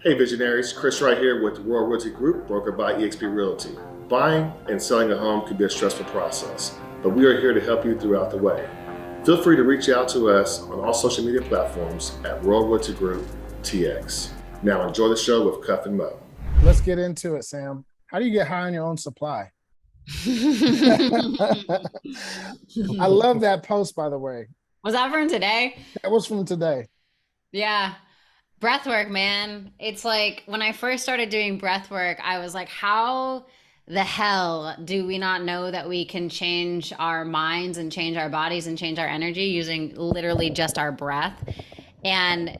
Hey visionaries, Chris right here with the Royal Realty Group, brokered by eXp Realty. Buying and selling a home can be a stressful process, but we are here to help you throughout the way. Feel free to reach out to us on all social media platforms at Royal Realty Group TX. Now enjoy the show with Cuff and Mo. Let's get into it, Sam. How do you get high on your own supply? I love that post, by the way. Was that from today? That was from today. Yeah. Breathwork, man. It's like when I first started doing breathwork, I was like, how the hell do we not know that we can change our minds and change our bodies and change our energy using literally just our breath? And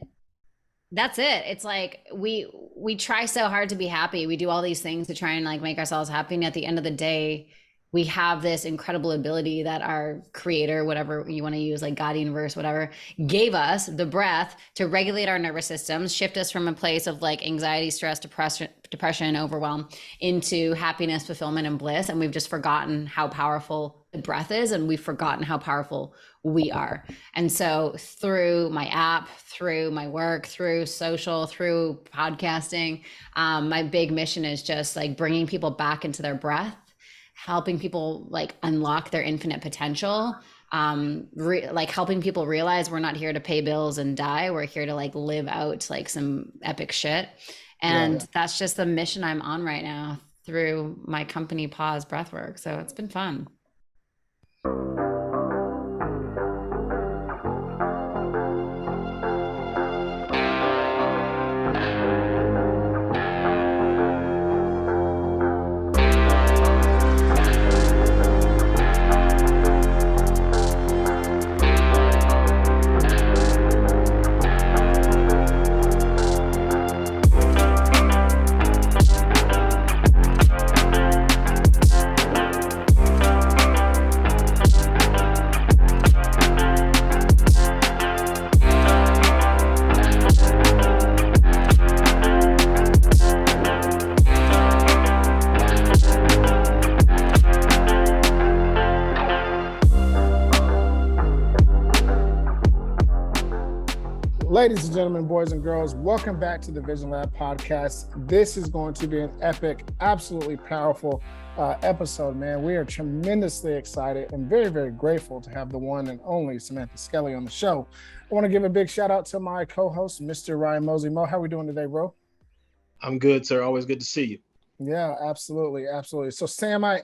that's it. It's like we try so hard to be happy. We do all these things to try and like make ourselves happy. And at the end of the day, we have this incredible ability that our creator, whatever you want to use, like God, universe, whatever, gave us the breath to regulate our nervous systems, shift us from a place of like anxiety, stress, depression, overwhelm into happiness, fulfillment, and bliss. And we've just forgotten how powerful the breath is, and we've forgotten how powerful we are. And so through my app, through my work, through social, through podcasting, my big mission is just like bringing people back into their breath, helping people like unlock their infinite potential, like helping people realize we're not here to pay bills and die. We're here to like live out like some epic shit. And that's just the mission I'm on right now through my company Pause Breathwork. So it's been fun. Ladies and gentlemen, boys and girls, welcome back to the TheVisionLab podcast. This is going to be an epic, absolutely powerful episode, man. We are tremendously excited and very, very grateful to have the one and only Samantha Skelly on the show. I want to give a big shout out to my co-host, Mr. Ryan Mosley. Mo, how are we doing today, bro? I'm good, sir. Always good to see you. Yeah, absolutely. Absolutely. So Sam, I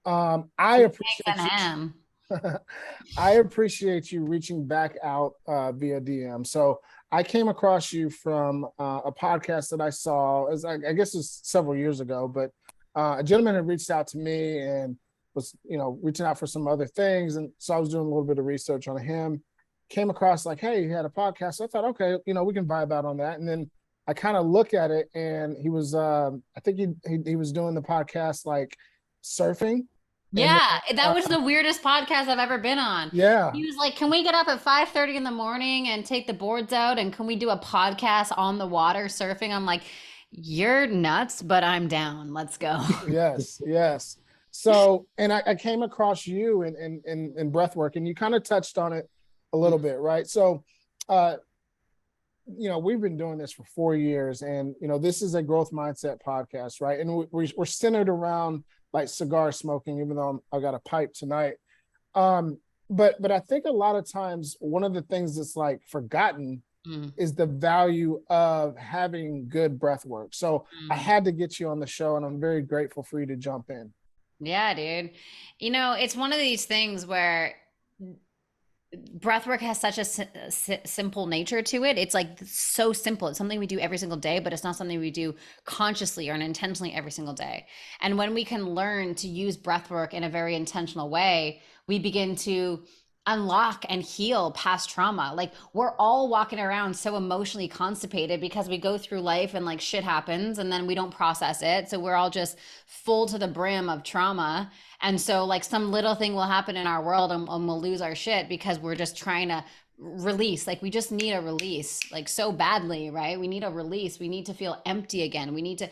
appreciate you. I appreciate you reaching back out via DM. So I came across you from a podcast that I saw, I guess it was several years ago, but a gentleman had reached out to me and was, reaching out for some other things. And so I was doing a little bit of research on him, came across like, hey, he had a podcast. So I thought, okay, we can vibe out on that. And then I kind of look at it and he was, I think he was doing the podcast like surfing. Yeah, that was the weirdest podcast I've ever been on. Yeah. He was like, can we get up at 5:30 in the morning and take the boards out? And can we do a podcast on the water surfing? I'm like, you're nuts, but I'm down. Let's go. Yes. So, and I came across you in breathwork, and you kind of touched on it a little bit, right? So, we've been doing this for 4 years, and, this is a growth mindset podcast, right? And we're centered around like cigar smoking, even though I got a pipe tonight. But I think a lot of times one of the things that's like forgotten is the value of having good breath work. So I had to get you on the show, and I'm very grateful for you to jump in. Yeah, dude. It's one of these things where breathwork has such a simple nature to it. It's like so simple. It's something we do every single day, but it's not something we do consciously or intentionally every single day. And when we can learn to use breathwork in a very intentional way, we begin to unlock and heal past trauma. Like we're all walking around so emotionally constipated because we go through life and like shit happens and then we don't process it. So we're all just full to the brim of trauma. And so like some little thing will happen in our world and we'll lose our shit because we're just trying to release. Like we just need a release like so badly, right? We need a release. We need to feel empty again. We need to,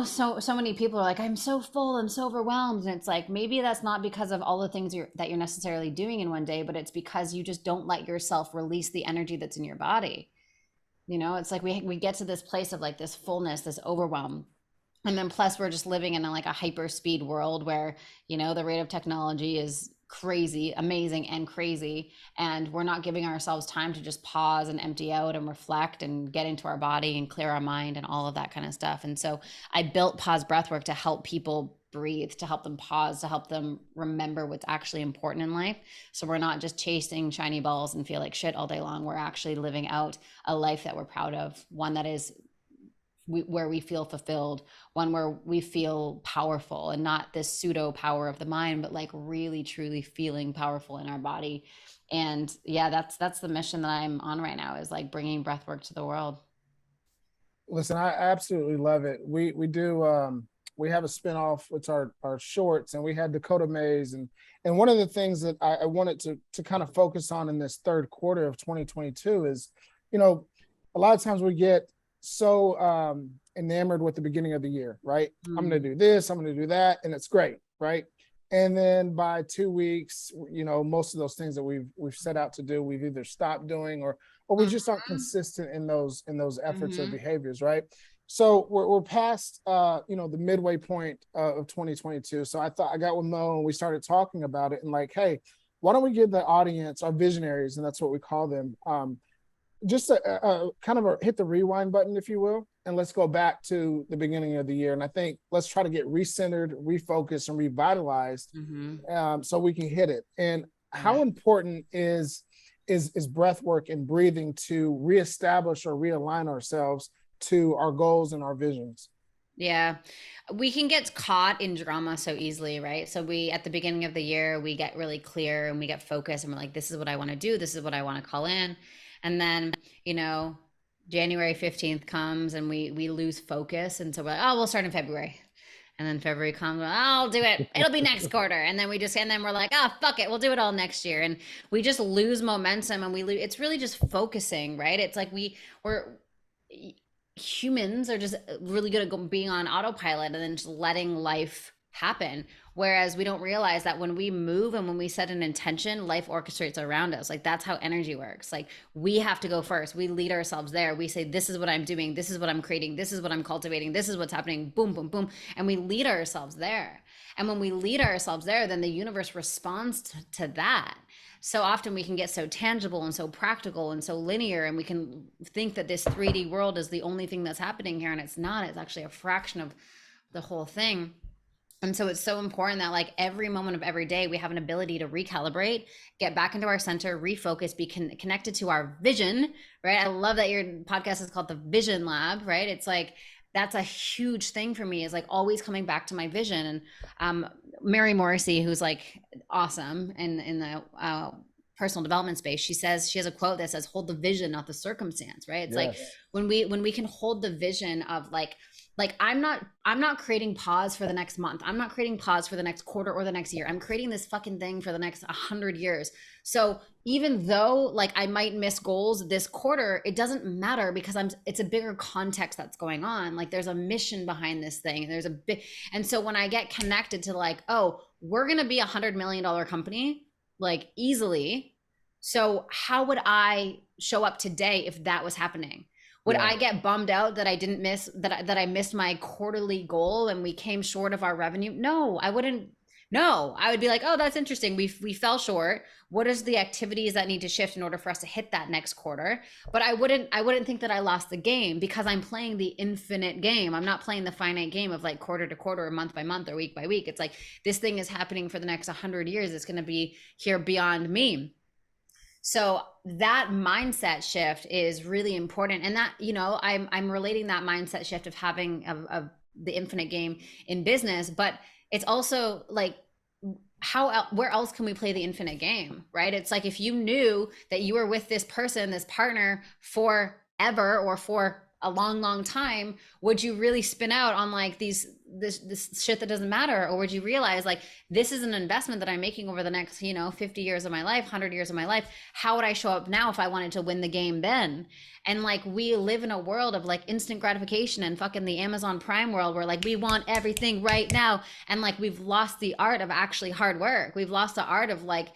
so many people are like, I'm so full, I'm so overwhelmed. And it's like, maybe that's not because of all the things that you're necessarily doing in one day, but it's because you just don't let yourself release the energy that's in your body. It's like we get to this place of like this fullness, this overwhelm. And then plus we're just living in like a hyper speed world where, the rate of technology is crazy, amazing and crazy. And we're not giving ourselves time to just pause and empty out and reflect and get into our body and clear our mind and all of that kind of stuff. And so I built Pause Breathwork to help people breathe, to help them pause, to help them remember what's actually important in life. So we're not just chasing shiny balls and feel like shit all day long. We're actually living out a life that we're proud of, one that is where we feel fulfilled, one where we feel powerful, and not this pseudo power of the mind, but like really truly feeling powerful in our body. And yeah, that's the mission that I'm on right now, is like bringing breathwork to the world. Listen, I absolutely love it. We do we have a spinoff. It's our shorts, and we had Dakota Mays, and one of the things that I wanted to kind of focus on in this third quarter of 2022 is, a lot of times we get so enamored with the beginning of the year, right? I'm going to do this, I'm going to do that, and it's great, right? And then by 2 weeks, most of those things that we've set out to do, we've either stopped doing or we just aren't consistent in those efforts or behaviors, right? So we're past the midway point of 2022. So I thought, I got with Mo and we started talking about it, and like, hey, why don't we give the audience, our visionaries, and that's what we call them, just a kind of hit the rewind button, if you will, and let's go back to the beginning of the year. And I think let's try to get recentered, refocused, and revitalized, so we can hit it. And how important is breath work and breathing to reestablish or realign ourselves to our goals and our visions? Yeah, we can get caught in drama so easily, right? So at the beginning of the year, we get really clear and we get focused, and we're like, this is what I want to do. This is what I want to call in. And then, January 15th comes and we lose focus. And so we're like, oh, we'll start in February. And then February comes, I'll do it. It'll be next quarter. And then we're like, oh, fuck it. We'll do it all next year. And we just lose momentum, and it's really just focusing, right? It's like humans are just really good at being on autopilot and then just letting life happen. Whereas we don't realize that when we move and when we set an intention, life orchestrates around us. Like, that's how energy works. Like, we have to go first. We lead ourselves there. We say, this is what I'm doing. This is what I'm creating. This is what I'm cultivating. This is what's happening. Boom, boom, boom. And we lead ourselves there. And when we lead ourselves there, then the universe responds to that. So often we can get so tangible and so practical and so linear, and we can think that this 3D world is the only thing that's happening here. And it's not. It's actually a fraction of the whole thing. And so it's so important that like every moment of every day, we have an ability to recalibrate, get back into our center, refocus, be connected to our vision, right? I love that your podcast is called TheVisionLab, right? It's like, that's a huge thing for me, is like always coming back to my vision. And Mary Morrissey, who's like awesome in the personal development space, she has a quote that says, hold the vision, not the circumstance, right? It's like when we can hold the vision of like I'm not creating pause for the next month. I'm not creating pause for the next quarter or the next year. I'm creating this fucking thing for the next 100 years. So even though like I might miss goals this quarter, it doesn't matter, because it's a bigger context that's going on. Like, there's a mission behind this thing. And so when I get connected to like, oh, we're going to be $100 million company, like, easily. So how would I show up today if that was happening? Would I get bummed out that I didn't that I missed my quarterly goal and we came short of our revenue? No, I wouldn't. No, I would be like, oh, that's interesting. We fell short. What is the activities that need to shift in order for us to hit that next quarter? But I wouldn't think that I lost the game, because I'm playing the infinite game. I'm not playing the finite game of like quarter to quarter or month by month or week by week. It's like, this thing is happening for the next 100 years. It's going to be here beyond me. So that mindset shift is really important. And that, I'm relating that mindset shift of having the infinite game in business, but it's also like, where else can we play the infinite game, right? It's like, if you knew that you were with this person, this partner, forever or for a long, long time, would you really spin out on like this shit that doesn't matter? Or would you realize like, this is an investment that I'm making over the next, 50 years of my life, 100 years of my life. How would I show up now if I wanted to win the game then? And like, we live in a world of like instant gratification and fucking the Amazon Prime world, where like we want everything right now. And like, we've lost the art of actually hard work. We've lost the art of like,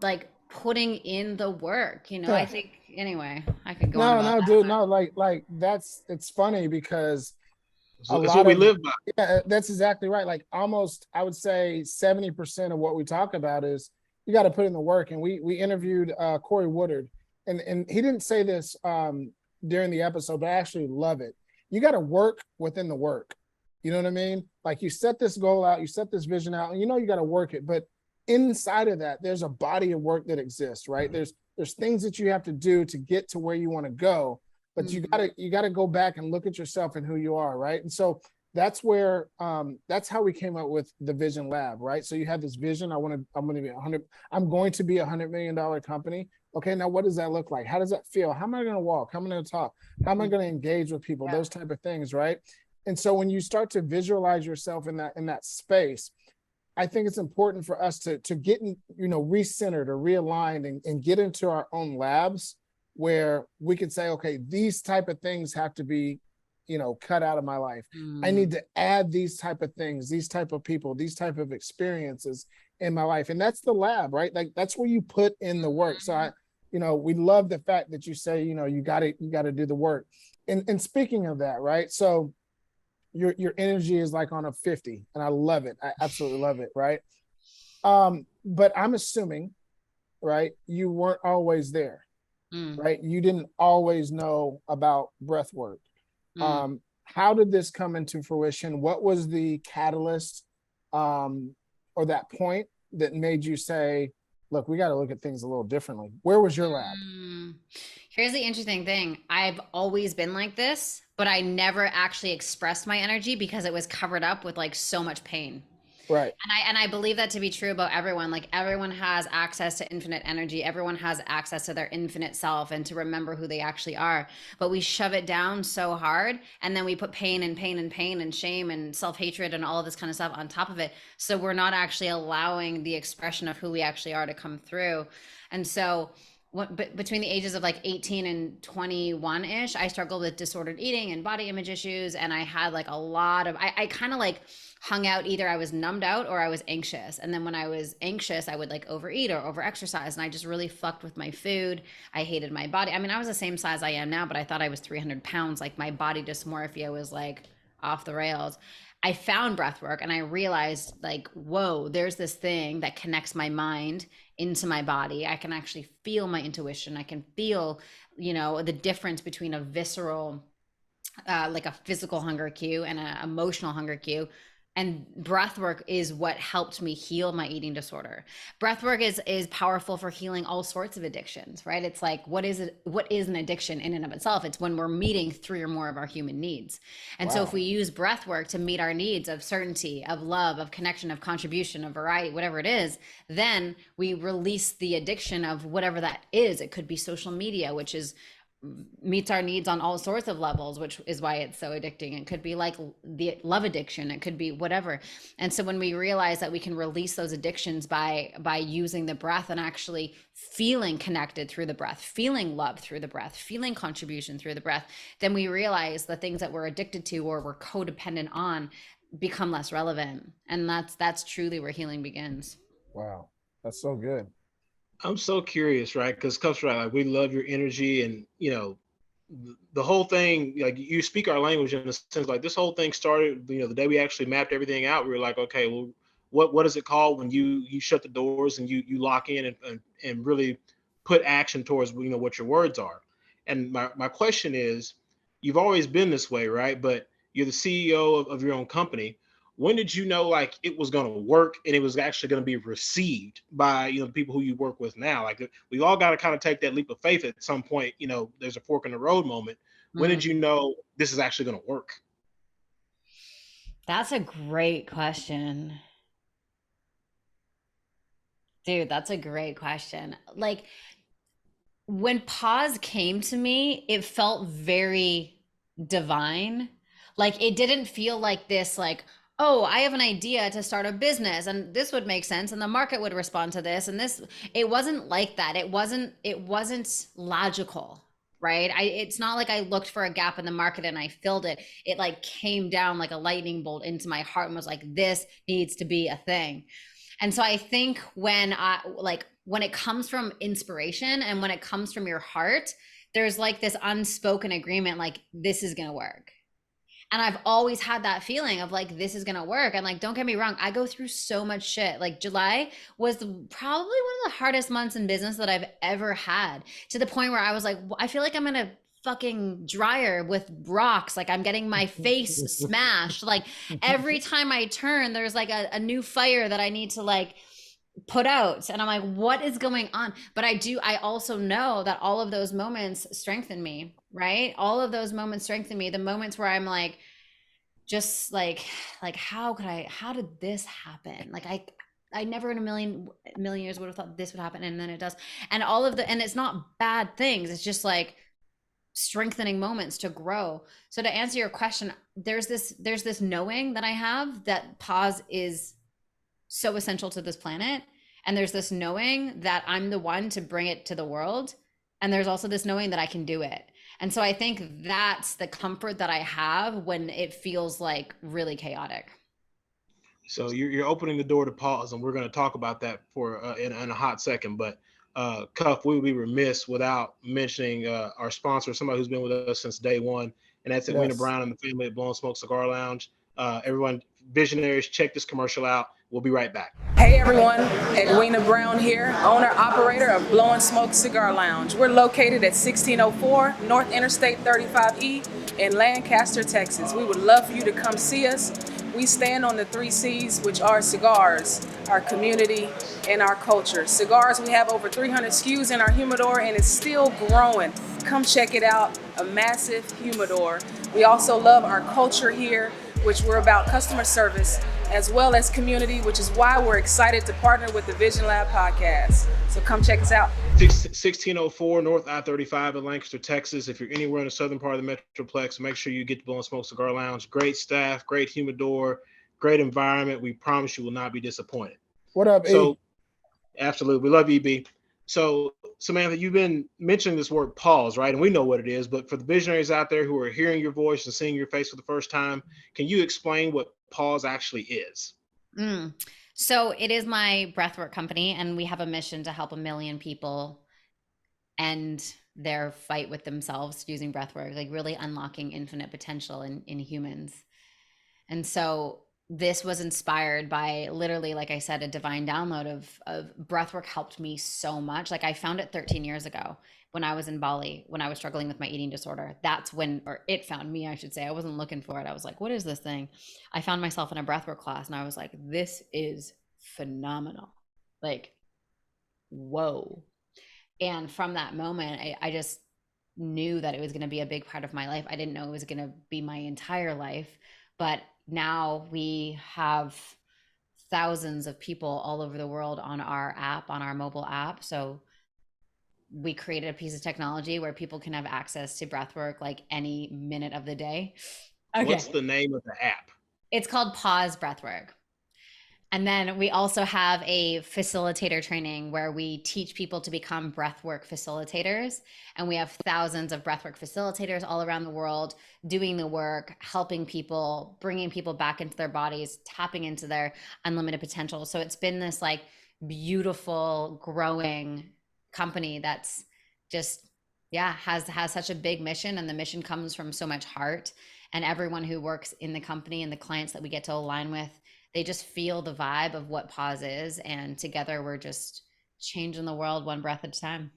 like putting in the work. You know, Yeah. I think anyway, I could go on No, about no, that, dude, but- no, like it's funny because a It's what lot we of, live by. yeah, that's exactly right. Like almost, I would say 70% of what we talk about is you got to put in the work. And we interviewed Corey Woodard, and he didn't say this during the episode, but I actually love it. You got to work within the work. You know what I mean? Like you set this goal out, you set this vision out, and you know you got to work it. But inside of that, there's a body of work that exists, right? There's things that you have to do to get to where you want to go, but you gotta go back and look at yourself and who you are, right? And so that's where that's how we came up with the Vision Lab, right? So you have this vision. I'm going to be $100 million company. Okay, now what does that look like? How does that feel? How am I going to walk? How am I going to talk? How am I going to engage with people? Yeah. Those type of things, right? And so when you start to visualize yourself in that space, I think it's important for us to get in, recentered or realigned and get into our own labs where we can say, okay, these type of things have to be, cut out of my life. I need to add these type of things, these type of people, these type of experiences in my life. And that's the lab, right? Like that's where you put in the work. So we love the fact that you say, you got to do the work. And speaking of that, right? So your energy is like on a 50 and I love it. I absolutely love it. Right. But I'm assuming, right, you weren't always there, right? You didn't always know about breath work. How did this come into fruition? What was the catalyst or that point that made you say, look, we got to look at things a little differently? Where was your lab? Here's the interesting thing. I've always been like this, but I never actually expressed my energy because it was covered up with like so much pain. Right. And I believe that to be true about everyone. Like everyone has access to infinite energy. Everyone has access to their infinite self and to remember who they actually are. But we shove it down so hard, and then we put pain and pain and pain and shame and self-hatred and all of this kind of stuff on top of it. So we're not actually allowing the expression of who we actually are to come through. And so between the ages of like 18 and 21-ish, I struggled with disordered eating and body image issues. And I had like a lot of, I kind of like hung out, either I was numbed out or I was anxious. And then when I was anxious, I would like overeat or overexercise. And I just really fucked with my food. I hated my body. I mean, I was the same size I am now, but I thought I was 300 pounds. Like my body dysmorphia was like off the rails. I found breath work and I realized like, whoa, there's this thing that connects my mind into my body. I can actually feel my intuition. I can feel, the difference between a visceral, like a physical hunger cue and an emotional hunger cue. And breath work is what helped me heal my eating disorder. Breath work is powerful for healing all sorts of addictions, right? It's like, what is an addiction in and of itself? It's when we're meeting 3 or more of our human needs. And so if we use breath work to meet our needs of certainty, of love, of connection, of contribution, of variety, whatever it is, then we release the addiction of whatever that is. It could be social media, which meets our needs on all sorts of levels, which is why it's so addicting. It could be like the love addiction. It could be whatever. And so when we realize that we can release those addictions by using the breath and actually feeling connected through the breath, feeling love through the breath, feeling contribution through the breath, then we realize the things that we're addicted to or we're codependent on become less relevant. And that's truly where healing begins. Wow. That's so good. I'm so curious, right? Because Cups, right, like we love your energy, and the whole thing, like you speak our language in a sense. Like this whole thing started, the day we actually mapped everything out. We were like, okay, well, what is it called when you shut the doors and you lock in and really put action towards what your words are. And my question is, you've always been this way, right? But you're the CEO of your own company. When did you know like it was going to work and it was actually going to be received by the people who you work with now? Like we all got to kind of take that leap of faith at some point. There's a fork in the road moment. When did you know this is actually going to work? That's a great question. Dude, that's a great question. Like when pause came to me, it felt very divine. Like it didn't feel like this, like, oh, I have an idea to start a business and this would make sense and the market would respond to this and this. It wasn't like that. It wasn't logical, right? It's not like I looked for a gap in the market and I filled it. It like came down like a lightning bolt into my heart and was like, this needs to be a thing. And so I think when when it comes from inspiration and when it comes from your heart, there's like this unspoken agreement, like this is going to work. And I've always had that feeling of like, this is going to work. And like, don't get me wrong, I go through so much shit. Like July was probably one of the hardest months in business that I've ever had, to the point where I was like, I feel like I'm in a fucking dryer with rocks. Like I'm getting my face smashed. Like every time I turn, there's like a new fire that I need to like put out. And I'm like, what is going on? But I also know that all of those moments strengthen me, right? All of those moments strengthen me. The moments where I'm like, just like how did this happen? Like I never in a million years would have thought this would happen. And then it does. And and it's not bad things. It's just like strengthening moments to grow. So to answer your question, there's this knowing that I have that pause is so essential to this planet. And there's this knowing that I'm the one to bring it to the world. And there's also this knowing that I can do it. And so I think that's the comfort that I have when it feels like really chaotic. So you're opening the door to pause, and we're going to talk about that for in a hot second. But Cuff, we would be remiss without mentioning our sponsor, somebody who's been with us since day one, and that's Edwina Brown and the family at Blowing Smoke Cigar Lounge. Everyone, visionaries, check this commercial out. We'll be right back. Hey everyone, Edwina Brown here, owner operator of Blowing Smoke Cigar Lounge. We're located at 1604 North Interstate 35E in Lancaster, Texas. We would love for you to come see us. We stand on the 3 C's, which are cigars, our community, and our culture. Cigars, we have over 300 SKUs in our humidor, and it's still growing. Come check it out, a massive humidor. We also love our culture here, which we're about customer service, as well as community, which is why we're excited to partner with the TheVisionLab podcast. So come check us out. 1604 North I-35 in Lancaster, Texas. If you're anywhere in the southern part of the Metroplex, make sure you get to Blowing Smoke Cigar Lounge. Great staff, great humidor, great environment. We promise you will not be disappointed. What up, E? Absolutely. We love you, B. So, Samantha, you've been mentioning this word pause, right? And we know what it is, but for the visionaries out there who are hearing your voice and seeing your face for the first time, can you explain what pause actually is? So it is my breathwork company, and we have a mission to help 1 million people end their fight with themselves using breathwork, like really unlocking infinite potential in humans. And so this was inspired by literally, like I said, a divine download of breathwork helped me so much. Like I found it 13 years ago when I was in Bali, when I was struggling with my eating disorder. That's when, or it found me, I should say. I wasn't looking for it. I was like, what is this thing? I found myself in a breathwork class and I was like, this is phenomenal. Like, whoa. And from that moment, I just knew that it was going to be a big part of my life. I didn't know it was going to be my entire life, but now we have thousands of people all over the world on our app, on our mobile app. So we created a piece of technology where people can have access to breathwork like any minute of the day. Okay. What's the name of the app? It's called Pause Breathwork. And then we also have a facilitator training where we teach people to become breathwork facilitators. And we have thousands of breathwork facilitators all around the world doing the work, helping people, bringing people back into their bodies, tapping into their unlimited potential. So it's been this like beautiful, growing company that's just, has such a big mission. And the mission comes from so much heart. And everyone who works in the company and the clients that we get to align with, they just feel the vibe of what pause is. And together we're just changing the world one breath at a time.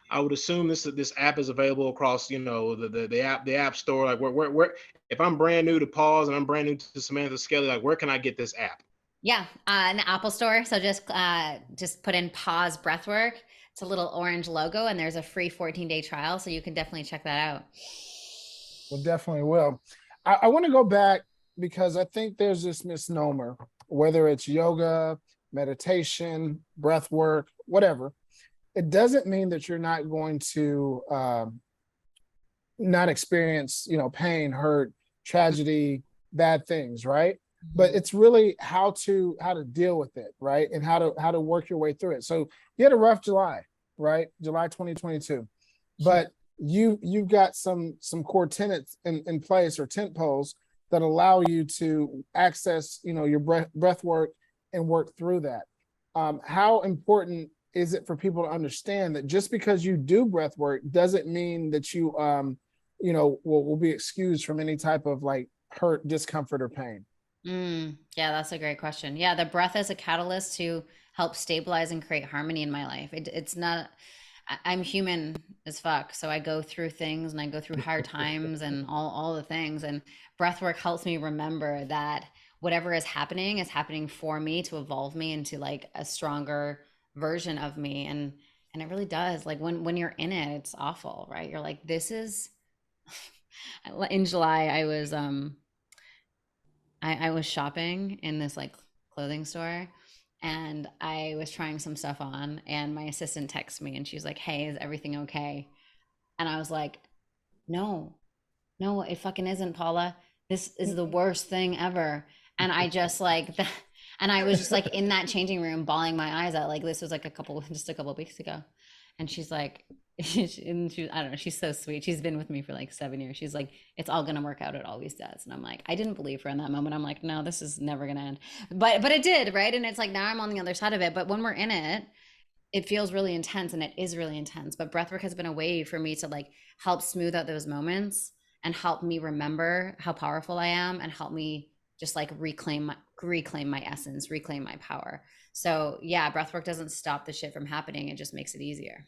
I would assume this app is available across, the app store. Like where if I'm brand new to pause and I'm brand new to Samantha Skelly, like where can I get this app? Yeah, in the Apple store. So just put in Pause Breathwork. It's a little orange logo and there's a free 14-day trial. So you can definitely check that out. Well, definitely will. I want to go back because I think there's this misnomer, whether it's yoga, meditation, breath work, whatever. It doesn't mean that you're not going to not experience, pain, hurt, tragedy, bad things, right? But it's really how to deal with it, right? And how to work your way through it. So you had a rough July, right? July 2022, but you've got some core tenets in place, or tent poles, that allow you to access, your breath work and work through that. How important is it for people to understand that just because you do breath work doesn't mean that you, will be excused from any type of like hurt, discomfort, or pain? Yeah, that's a great question. Yeah, the breath is a catalyst to help stabilize and create harmony in my life. It's not, I'm human as fuck. So I go through things and I go through hard times and all the things. And breath work helps me remember that whatever is happening for me to evolve me into like a stronger version of me. And it really does. Like when you're in it, it's awful, right? You're like, this is in July, I was shopping in this like clothing store and I was trying some stuff on and my assistant texts me and she's like, "Hey, is everything okay?" And I was like, "No, no, it fucking isn't, Paula. This is the worst thing ever." And I just like and I was just like in that changing room bawling my eyes out. Like this was like just a couple of weeks ago. And she's like, I don't know, she's so sweet. She's been with me for like 7 years. She's like, "It's all gonna work out. It always does." And I'm like, I didn't believe her in that moment. I'm like, no, this is never gonna end. But it did, right? And it's like now I'm on the other side of it. But when we're in it, it feels really intense and it is really intense. But breathwork has been a way for me to like help smooth out those moments and help me remember how powerful I am and help me just like reclaim my essence, reclaim my power. So yeah, breathwork doesn't stop the shit from happening. It just makes it easier.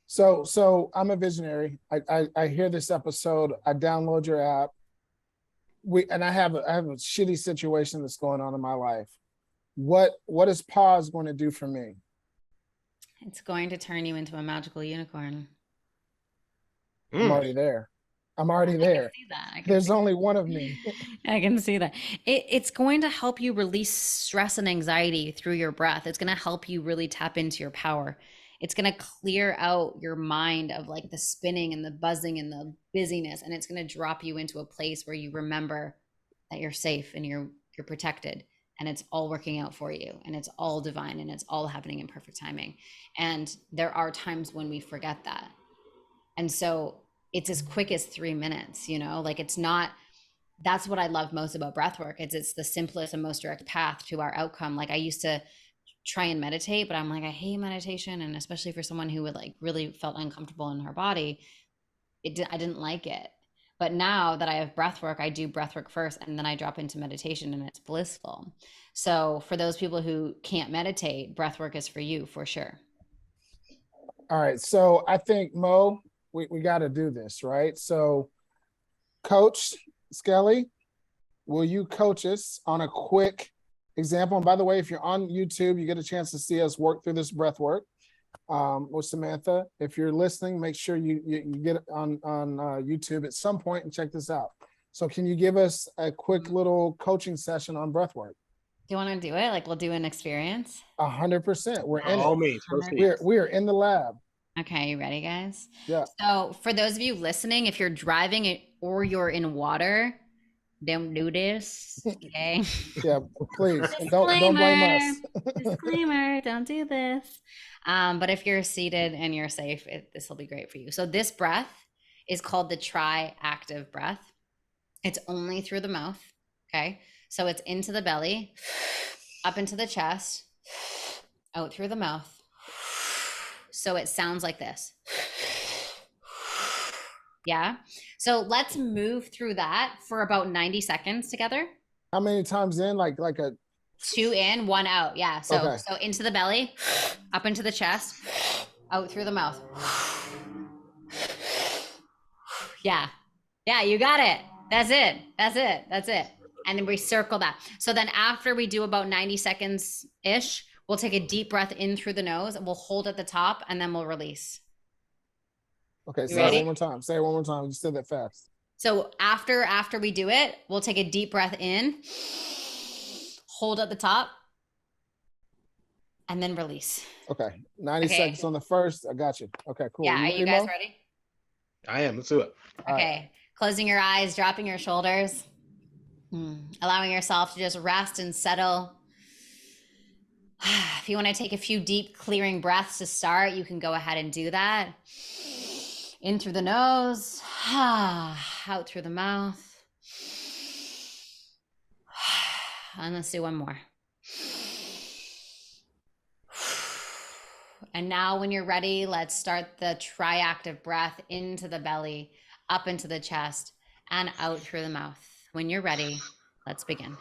So I'm a visionary. I hear this episode. I download your app. I have a shitty situation that's going on in my life. What is pause going to do for me? It's going to turn you into a magical unicorn. I'm already there. I'm already there. I can see that. There's only one of me. I can see that. It's going to help you release stress and anxiety through your breath. It's going to help you really tap into your power. It's going to clear out your mind of like the spinning and the buzzing and the busyness. And it's going to drop you into a place where you remember that you're safe and you're protected and it's all working out for you and it's all divine and it's all happening in perfect timing. And there are times when we forget that. And so it's as quick as 3 minutes, like it's not, that's what I love most about breath work. It's the simplest and most direct path to our outcome. Like I used to try and meditate, but I'm like, I hate meditation. And especially for someone who would like really felt uncomfortable in her body, I didn't like it. But now that I have breath work, I do breath work first and then I drop into meditation and it's blissful. So for those people who can't meditate, breath work is for you for sure. All right. So I think Mo, we got to do this, right? So Coach Skelly, will you coach us on a quick example? And by the way, if you're on YouTube, you get a chance to see us work through this breath work with Samantha. If you're listening, make sure you get on YouTube at some point and check this out. So can you give us a quick little coaching session on breath work? Do you want to do it? Like we'll do an experience? 100%. We're in all it. means, we are in the lab. Okay, you ready, guys? Yeah. So for those of you listening, if you're driving it or you're in water, don't do this. Okay. Yeah, please. don't blame us. Disclaimer, don't do this. But if you're seated and you're safe, this will be great for you. So this breath is called the Triactive Breath. It's only through the mouth. Okay. So it's into the belly, up into the chest, out through the mouth. So it sounds like this. Yeah. So let's move through that for about 90 seconds together. How many times in? Like a 2 in, 1 out. Yeah. So okay. So into the belly, up into the chest, out through the mouth. Yeah. Yeah, you got it. That's it. And then we circle that. So then after we do about 90 seconds ish, we'll take a deep breath in through the nose and we'll hold at the top and then we'll release. Okay, say it one more time. Say it one more time. You said that fast. So after we do it, we'll take a deep breath in, hold at the top, and then release. Okay, 90 seconds on the first. I got you. Okay, cool. Yeah, are you guys ready? I am. Let's do it. Okay, closing your eyes, dropping your shoulders, allowing yourself to just rest and settle. If you want to take a few deep clearing breaths to start, you can go ahead and do that. In through the nose, out through the mouth. And let's do one more. And now when you're ready, let's start the triactive breath into the belly, up into the chest, and out through the mouth. When you're ready, let's begin.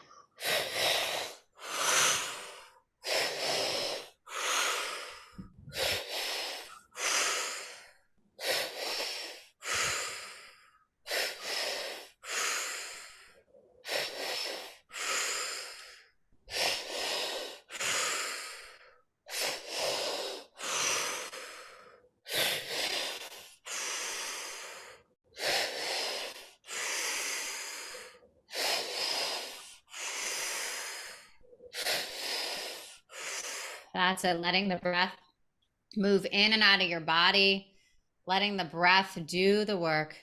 That's it. Letting the breath move in and out of your body, letting the breath do the work.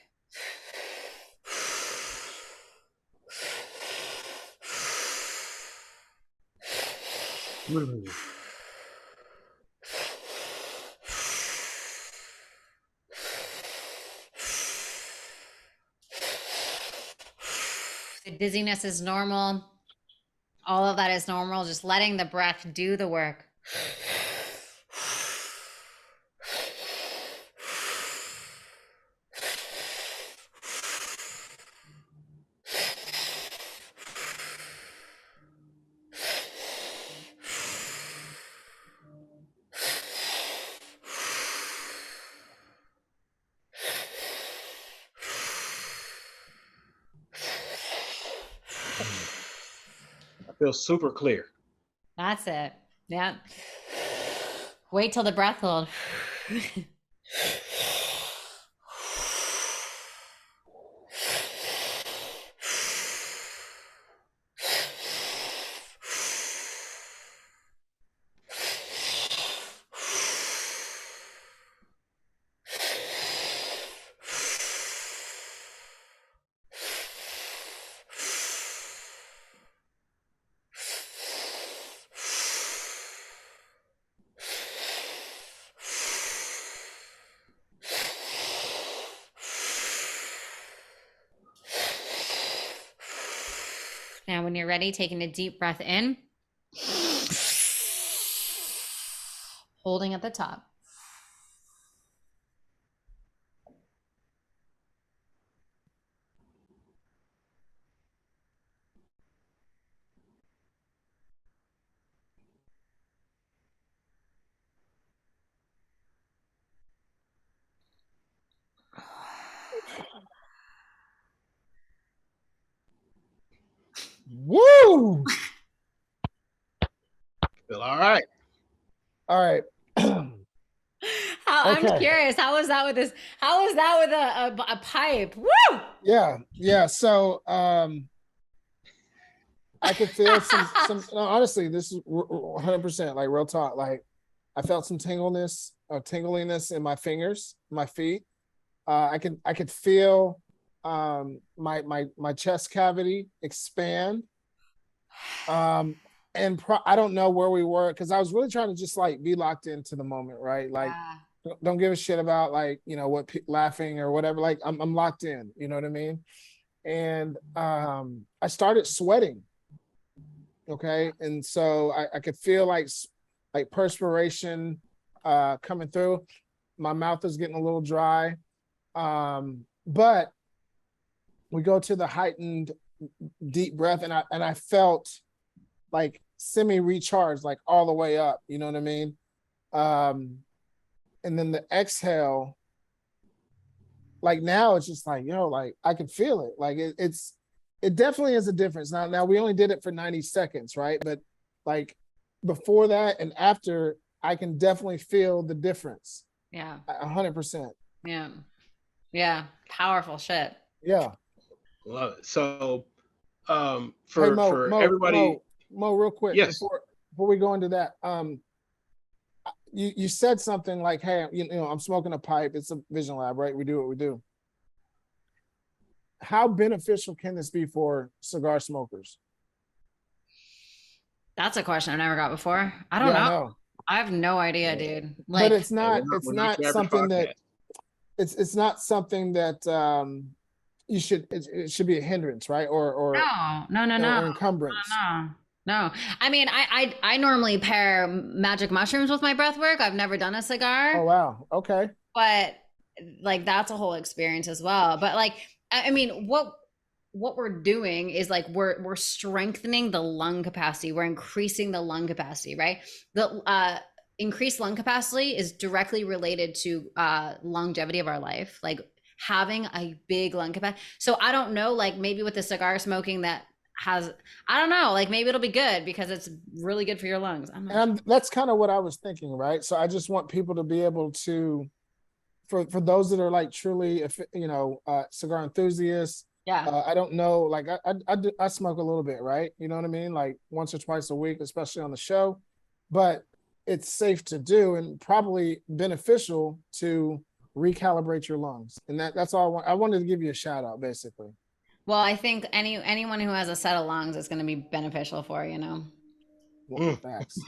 The dizziness is normal. All of that is normal. Just letting the breath do the work. I feel super clear. That's it. Yeah. Wait till the breath hold. Now, when you're ready, taking a deep breath in, holding at the top. Woo! Feel all right. All right. I'm Okay. curious. How was that with this? How was that with a pipe? Woo! Yeah. So I could feel some no, honestly, this is 100% like real talk. Like I felt some tingliness in my fingers, my feet. I could feel my chest cavity expand. And I don't know where we were because I was really trying to just like be locked into the moment, right? Like don't give a shit about like, you know, what laughing or whatever. Like I'm locked in, you know what I mean? And I started sweating. Okay. And so I could feel like perspiration coming through. My mouth is getting a little dry. But we go to the heightened deep breath and I felt like semi-recharged, like all the way up, you know what I mean? And then the exhale, like now it's just like, yo, like I can feel it. Like it definitely is a difference. Now we only did it for 90 seconds, right? But like before that and after, I can definitely feel the difference. Yeah. 100%. Yeah. Powerful shit. Yeah. Love it. So Hey, for everybody. Mo, real quick, Yes. before we go into that, you said something like, hey, you know, I'm smoking a pipe. It's a TheVisionLab, right? We do what we do. How beneficial can this be for cigar smokers? That's a question I've never got before. I don't know. I have no idea, dude. Like, but it's not something that it's not something that it should be a hindrance, right? Or no. or encumbrance. No, I mean, I normally pair magic mushrooms with my breath work. I've never done a Oh cigar, wow. Okay. but like that's a whole experience as well. But like, I mean, what we're doing is like we're strengthening the lung capacity. We're increasing the lung capacity, right? The increased lung capacity is directly related to longevity of our life, like having a big lung capacity. So I don't know, like maybe with the cigar smoking that has, I don't know, like maybe it'll be good because it's really good for your lungs. I'm not sure. And that's kind of what I was thinking, right? So I just want people to be able to, for those that are like truly, cigar enthusiasts. Yeah. I don't know, like I smoke a little bit, right? You know what I mean? Like once or twice a week, especially on the show, but it's safe to do and probably beneficial to recalibrate your lungs. And that's all I want. I wanted to give you a shout out, basically. Well, I think anyone who has a set of lungs is going to be beneficial for, you know. Well, facts.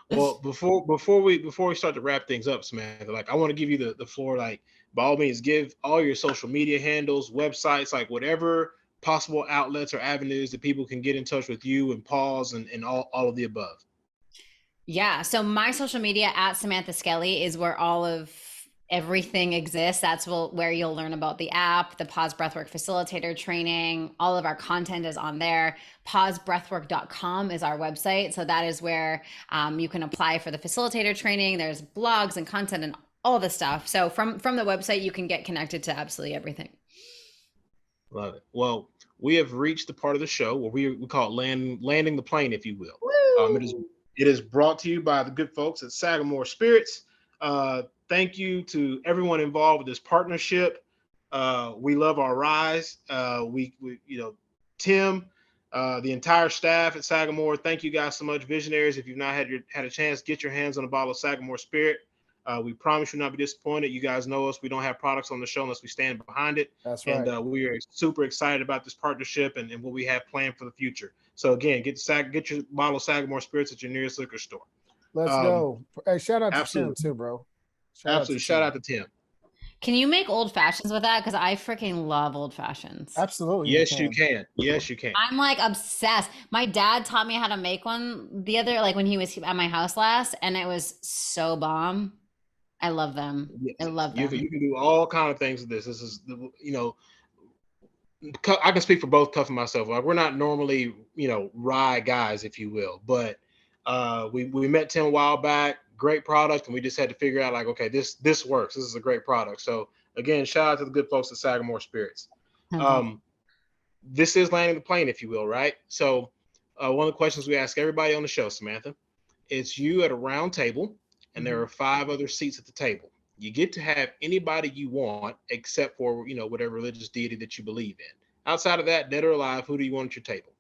Well, before we start to wrap things up, Samantha, like I want to give you the floor. Like by all means, give all your social media handles, websites, like whatever possible outlets or avenues that people can get in touch with you and pause and all of the above. Yeah. So my social media at Samantha Skelly is where all of everything exists. That's where you'll learn about the app, the Pause Breathwork Facilitator training. All of our content is on there. pausebreathwork.com is our website. So that is where you can apply for the facilitator training. There's blogs and content and all the stuff. So from the website, you can get connected to absolutely everything. Love it. Well, we have reached the part of the show where we call it landing the plane, if you will. It is brought to you by the good folks at Sagamore Spirits. Thank you to everyone involved with this partnership. We love our rise. We Tim, the entire staff at Sagamore. Thank you guys so much, visionaries. If you've not had a chance, get your hands on a bottle of Sagamore Spirit. We promise you not be disappointed. You guys know us. We don't have products on the show unless we stand behind it. That's right. And we are super excited about this partnership and what we have planned for the future. So again, get your bottle of Sagamore Spirits at your nearest liquor store. Let's go. Hey, shout out to absolutely. Tim too, bro. Shout out to Tim. Can you make old fashions with that? Because I freaking love old fashions. Absolutely. Yes, you can. Yes, you can. I'm like obsessed. My dad taught me how to make one when he was at my house last, and it was so bomb. I love them. Yes. I love them. You can do all kind of things with this. This is, I can speak for both Cuff and myself. Like we're not normally, rye guys, if you will, but we met Tim a while back. Great product, and we just had to figure out like, okay, this works. This is a great product. So again, shout out to the good folks at Sagamore Spirits. This is landing the plane, if you will, right? So one of the questions we ask everybody on the show, Samantha, it's you at a round table, and there are 5 other seats at the table. You get to have anybody you want, except for whatever religious deity that you believe in. Outside of that, dead or alive, who do you want at your table?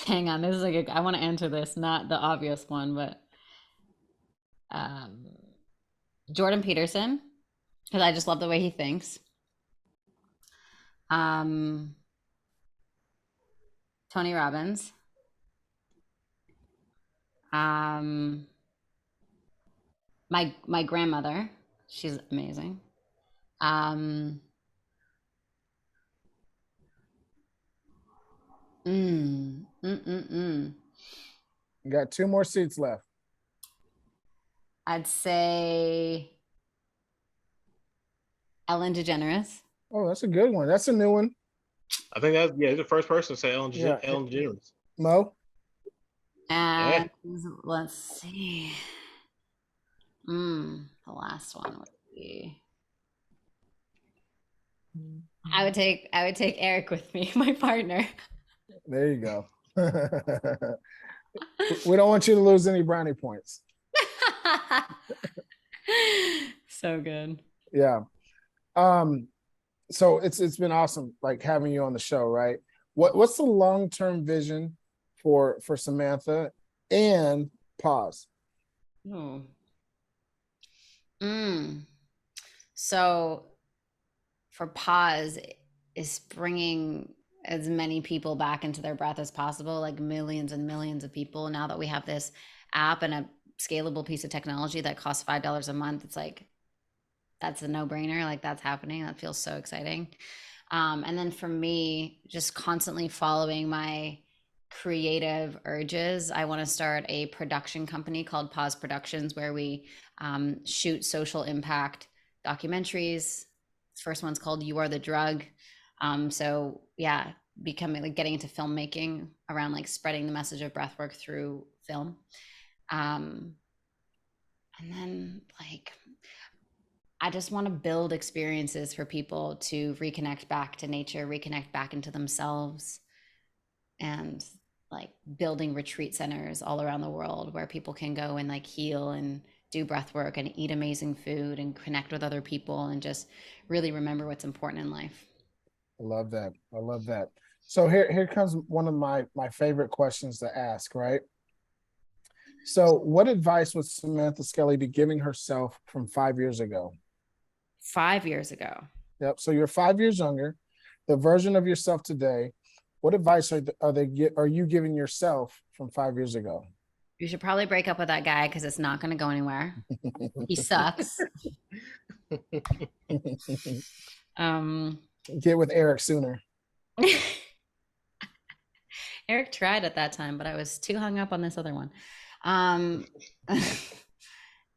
Hang on, this is like I want to answer this, not the obvious one, but Jordan Peterson, because I just love the way he thinks. Tony Robbins. My grandmother, she's amazing. You got 2 more seats left. I'd say Ellen DeGeneres. Oh, that's a good one. That's a new one. I think that's the first person to say Ellen DeGeneres. Mo? And let's see. The last one would be. I would take Eric with me, my partner. There you go. We don't want you to lose any brownie points. So good. Yeah. So it's been awesome, like having you on the show, right? What's the long-term vision for Samantha and Pause? So for Pause is bringing as many people back into their breath as possible, like millions and millions of people. Now that we have this app and scalable piece of technology that costs $5 a month, it's like, that's a no-brainer. Like, that's happening. That feels so exciting. And then for me, just constantly following my creative urges, I want to start a production company called Pause Productions, where we shoot social impact documentaries. First one's called You Are the Drug. So yeah, becoming like getting into filmmaking around like spreading the message of breathwork through film. And then like, I just want to build experiences for people to reconnect back to nature, reconnect back into themselves, and like building retreat centers all around the world where people can go and like heal and do breath work and eat amazing food and connect with other people and just really remember what's important in life. I love that. I love that. So here comes one of my favorite questions to ask, right? So what advice would Samantha Skelly be giving herself from 5 years ago? 5 years ago. Yep. So you're 5 years younger, the version of yourself today. What advice are you giving yourself from 5 years ago? You should probably break up with that guy because it's not going to go anywhere. He sucks. Get with Eric sooner. Eric tried at that time, but I was too hung up on this other one.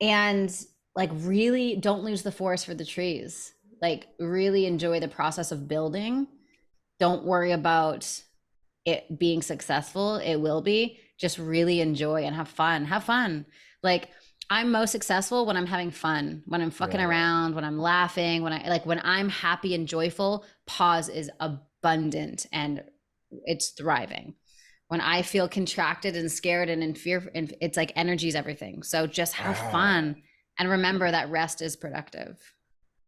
And like, really don't lose the forest for the trees. Like, really enjoy the process of building. Don't worry about it being successful. It will be. Just really enjoy and have fun. Have fun. Like, I'm most successful when I'm having fun, when I'm fucking around, when I'm laughing, when I'm happy and joyful. Pause is abundant and it's thriving. When I feel contracted and scared and in fear, and it's like energy is everything. So just have fun and remember that rest is productive.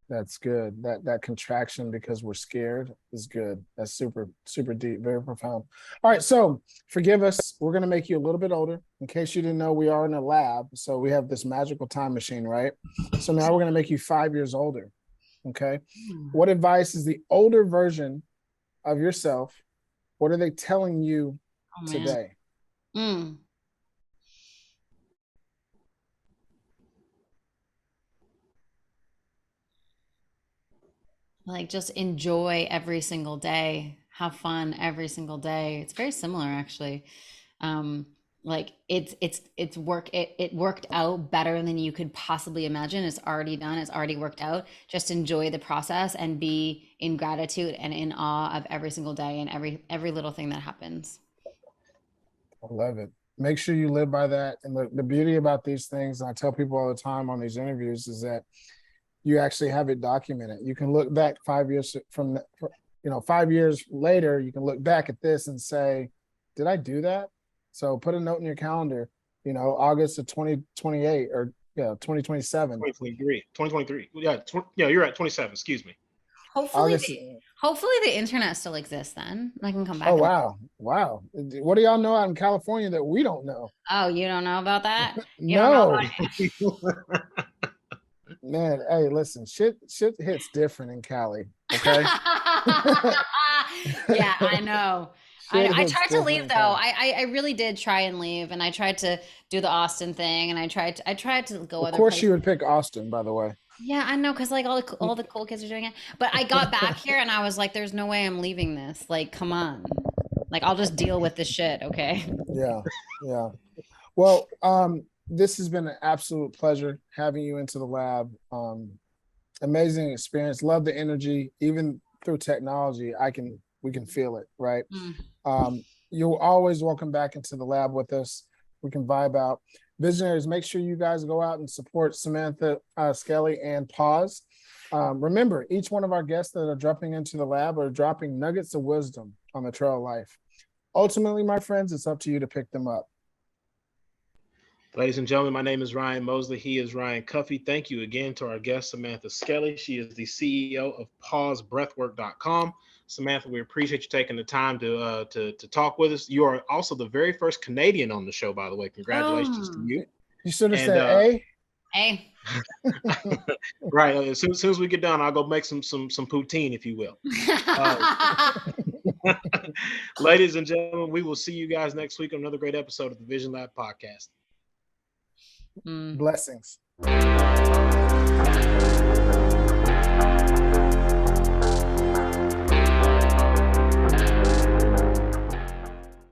That's good. That contraction because we're scared is good. That's super, super deep, very profound. All right, so forgive us. We're going to make you a little bit older. In case you didn't know, we are in a lab. So we have this magical time machine, right? So now we're going to make you 5 years older. Okay. What advice is the older version of yourself? What are they telling you today? Like, just enjoy every single day, have fun every single day. It's very similar, actually. Like, it worked out better than you could possibly imagine. It's already done. It's already worked out. Just enjoy the process and be in gratitude and in awe of every single day and every little thing that happens. I love it. Make sure you live by that. And the beauty about these things, and I tell people all the time on these interviews, is that you actually have it documented. You can look back 5 years from, 5 years later, you can look back at this and say, did I do that? So put a note in your calendar, August of 2028 or 2027. 2023. Yeah, you're right. 27, excuse me. Hopefully the internet still exists then. I can come back. Oh, wow. Wow. What do y'all know out in California that we don't know? Oh, you don't know about that? You No. Don't know about Man, hey, listen, shit hits different in Cali. Okay. Yeah, I know. I tried to leave though. I really did try and leave, and I tried to do the Austin thing, and I tried to go. Of course, you would pick Austin, by the way. Yeah, I know, because like all the cool kids are doing it. But I got back here, and I was like, "There's no way I'm leaving this. Like, come on. Like, I'll just deal with this shit, okay?" Yeah. Well, this has been an absolute pleasure having you into the lab. Amazing experience. Love the energy. Even through technology, we can feel it, right? You're always welcome back into the lab with us. We can vibe out. Visionaries, make sure you guys go out and support Samantha Skelly and Pause. Remember, each one of our guests that are dropping into the lab are dropping nuggets of wisdom on the trail of life. Ultimately, my friends, it's up to you to pick them up. Ladies and gentlemen, my name is Ryan Mosley. He is Ryan Cuffey. Thank you again to our guest, Samantha Skelly. She is the CEO of pausebreathwork.com. Samantha, we appreciate you taking the time to talk with us. You are also the very first Canadian on the show, by the way. Congratulations to you. You should have said Hey. Right. As soon as we get done, I'll go make some poutine, if you will. Ladies and gentlemen, we will see you guys next week on another great episode of the Vision Lab podcast. Mm. Blessings.